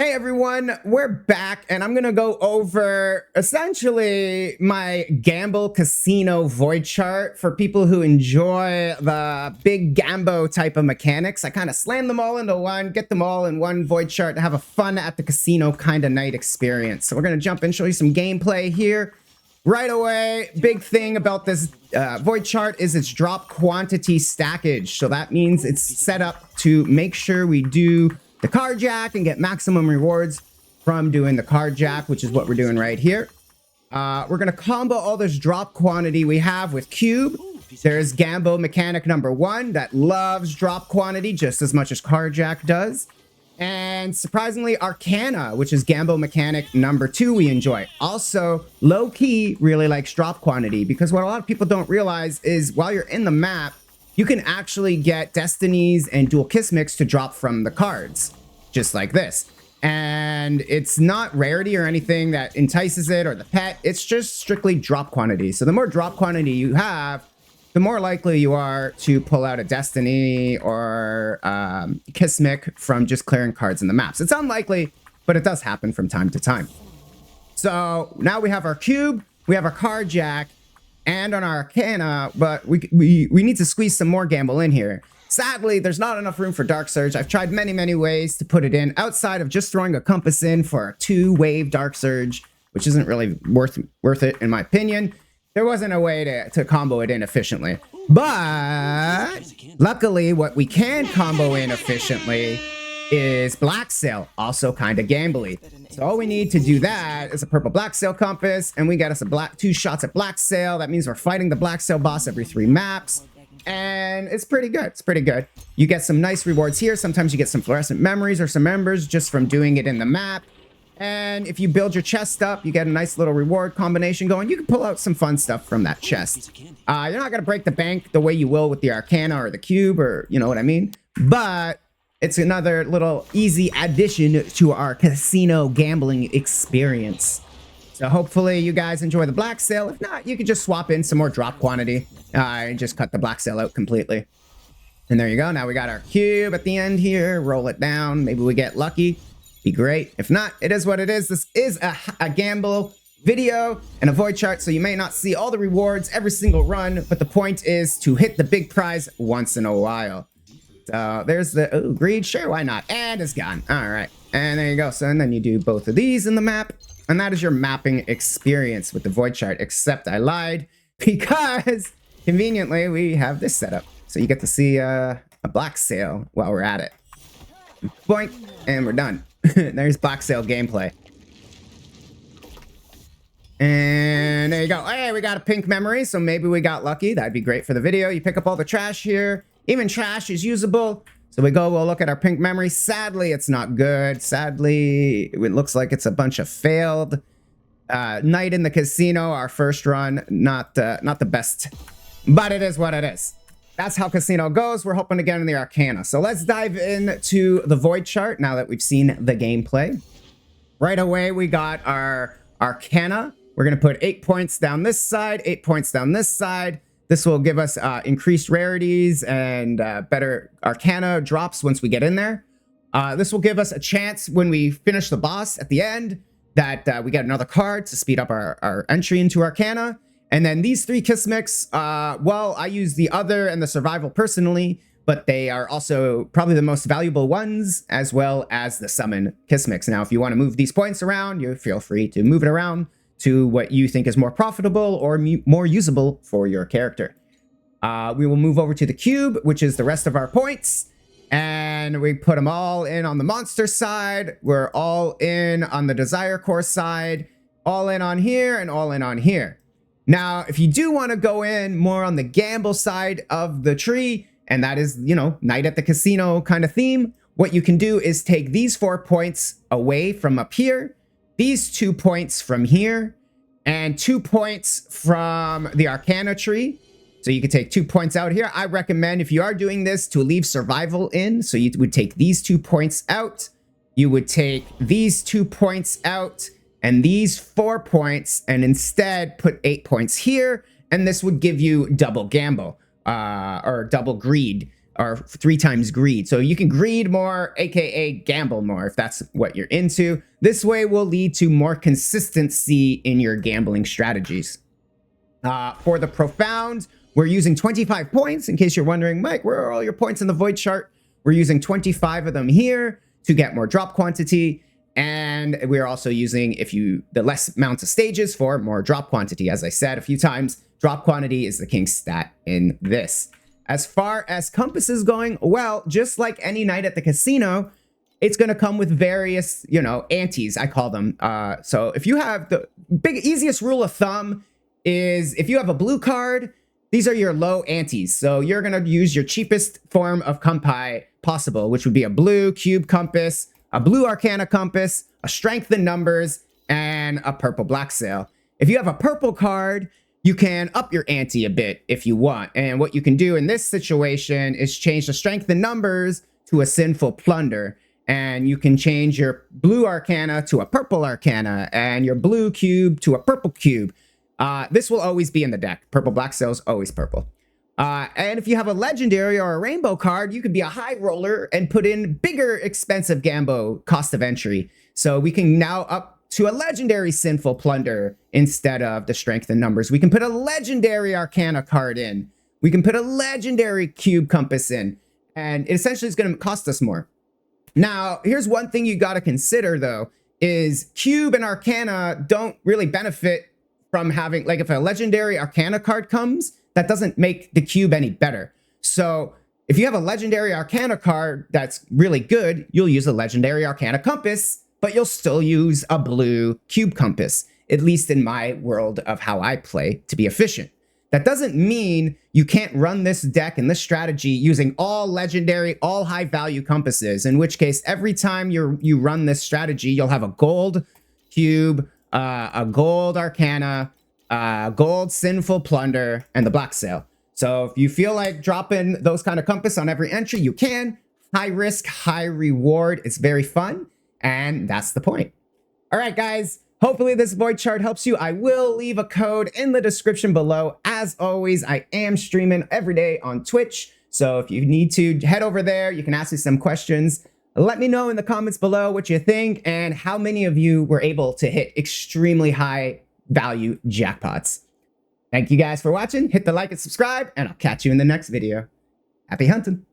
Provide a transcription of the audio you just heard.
Hey everyone, we're back and I'm gonna go over essentially my gamble casino void chart for people who enjoy the big gambo type of mechanics. I kind of slam them all into one, get them all in one void chart to have a fun at the casino kind of night experience. So we're gonna jump in, show you some gameplay here. Right away, big thing about this void chart is its drop quantity stackage. So that means it's set up to make sure we do the card jack and get maximum rewards from doing the card jack, which is what we're doing right here. We're going to combo all this drop quantity we have with cube. There's Gambo mechanic number 1 that loves drop quantity just as much as card jack does. And surprisingly, Arcana, which is Gambo mechanic number 2, we enjoy. Also, low-key really likes drop quantity, because what a lot of people don't realize is while you're in the map, you can actually get destinies and dual kiss mix to drop from the cards, just like this. And it's not rarity or anything that entices it or the pet. It's just strictly drop quantity. So the more drop quantity you have, the more likely you are to pull out a destiny or kismic from just clearing cards in the maps. It's unlikely, but it does happen from time to time. So now we have our cube, we have our card jack, and on our Arcana, but we need to squeeze some more gamble in here. Sadly, there's not enough room for Dark Surge. I've tried many ways to put it in outside of just throwing a compass in for a 2-wave Dark Surge, which isn't really worth it in my opinion. There wasn't a way to combo it in efficiently. But luckily, what we can combo in efficiently is Blacksail, also kind of gambly. So all we need to do that is a purple Blacksail compass, and we got us a 2 shots at Blacksail. That means we're fighting the Blacksail boss every 3 maps. And it's pretty good. It's pretty good. You get some nice rewards here. Sometimes you get some fluorescent memories or some members just from doing it in the map. And if you build your chest up, you get a nice little reward combination going. You can pull out some fun stuff from that chest. You're not going to break the bank the way you will with the Arcana or the cube, or you know what I mean. But it's another little easy addition to our casino gambling experience. So hopefully you guys enjoy the Blacksale. If not, you could just swap in some more drop quantity and just cut the Blacksale out completely. And there you go. Now we got our cube at the end here. Roll it down. Maybe we get lucky. Be great. If not, it is what it is. This is a gamble video and a void chart, so you may not see all the rewards every single run, but the point is to hit the big prize once in a while. So there's the greed. Sure, why not? And it's gone. All right. And there you go. So and then you do both of these in the map. And that is your mapping experience with the void chart, except I lied because conveniently we have this setup. So you get to see a Blacksail while we're at it. Boink, and we're done. There's Blacksail gameplay. And there you go. Hey, we got a pink memory, so maybe we got lucky. That'd be great for the video. You pick up all the trash here. Even trash is usable. So we'll look at our pink memory. Sadly, it's not good. Sadly, it looks like it's a bunch of failed. Night in the casino, our first run, not the best, but it is what it is. That's how casino goes. We're hoping to get in the Arcana. So let's dive into the void chart now that we've seen the gameplay. Right away, we got our Arcana. We're going to put 8 points down this side, 8 points down this side. This will give us increased rarities and better Arcana drops once we get in there. This will give us a chance when we finish the boss at the end that we get another card to speed up our entry into Arcana. And then these 3 Kismics, well, I use the Other and the Survival personally, but they are also probably the most valuable ones, as well as the Summon Kismics. Now, if you want to move these points around, you feel free to move it around to what you think is more profitable or more usable for your character. We will move over to the cube, which is the rest of our points. And we put them all in on the monster side. We're all in on the Desire Core side, all in on here, and all in on here. Now, if you do want to go in more on the gamble side of the tree, and that is, you know, night at the casino kind of theme, what you can do is take these 4 points away from up here, these 2 points from here, and 2 points from the Arcana tree. So you could take 2 points out here. I recommend, if you are doing this, to leave survival in. So you would take these 2 points out. You would take these 2 points out and these 4 points, and instead put 8 points here. And this would give you double gamble or double greed. or 3 times greed. So you can greed more, aka gamble more, if that's what you're into. This way will lead to more consistency in your gambling strategies. For the profound, we're using 25 points. In case you're wondering, Mike, where are all your points in the void chart? We're using 25 of them here to get more drop quantity. And we're also using, the less amount of stages for more drop quantity. As I said a few times, drop quantity is the king stat in this. As far as compasses going, well, just like any night at the casino, it's going to come with various, antes, I call them. So if you have the easiest rule of thumb is if you have a blue card, these are your low antes. So you're going to use your cheapest form of compi possible, which would be a blue cube compass, a blue Arcana compass, a strength in numbers, and a purple Blacksail. If you have a purple card, you can up your ante a bit if you want. And what you can do in this situation is change the strength in numbers to a sinful plunder. And you can change your blue Arcana to a purple Arcana and your blue cube to a purple cube. This will always be in the deck. Purple Blacksail is always purple. And if you have a legendary or a rainbow card, you could be a high roller and put in bigger, expensive Gambo cost of entry. So we can now up to a legendary Sinful Plunder instead of the strength in numbers. We can put a legendary Arcana card in. We can put a legendary Cube Compass in. And it essentially is going to cost us more. Now, here's one thing you got to consider, though, is Cube and Arcana don't really benefit from having, like, if a legendary Arcana card comes, that doesn't make the cube any better. So if you have a legendary Arcana card that's really good, you'll use a legendary Arcana compass, but you'll still use a blue cube compass, at least in my world of how I play to be efficient. That doesn't mean you can't run this deck and this strategy using all legendary, all high value compasses, in which case every time you run this strategy, you'll have a gold cube, a gold Arcana, gold Sinful Plunder, and the Blacksail. So if you feel like dropping those kind of compass on every entry, you can. High risk, high reward. It's very fun, and that's the point. All right, guys. Hopefully this void chart helps you. I will leave a code in the description below. As always, I am streaming every day on Twitch. So if you need to head over there, you can ask me some questions. Let me know in the comments below what you think and how many of you were able to hit extremely high value jackpots. Thank you guys for watching. Hit the like and subscribe, and I'll catch you in the next video. Happy hunting.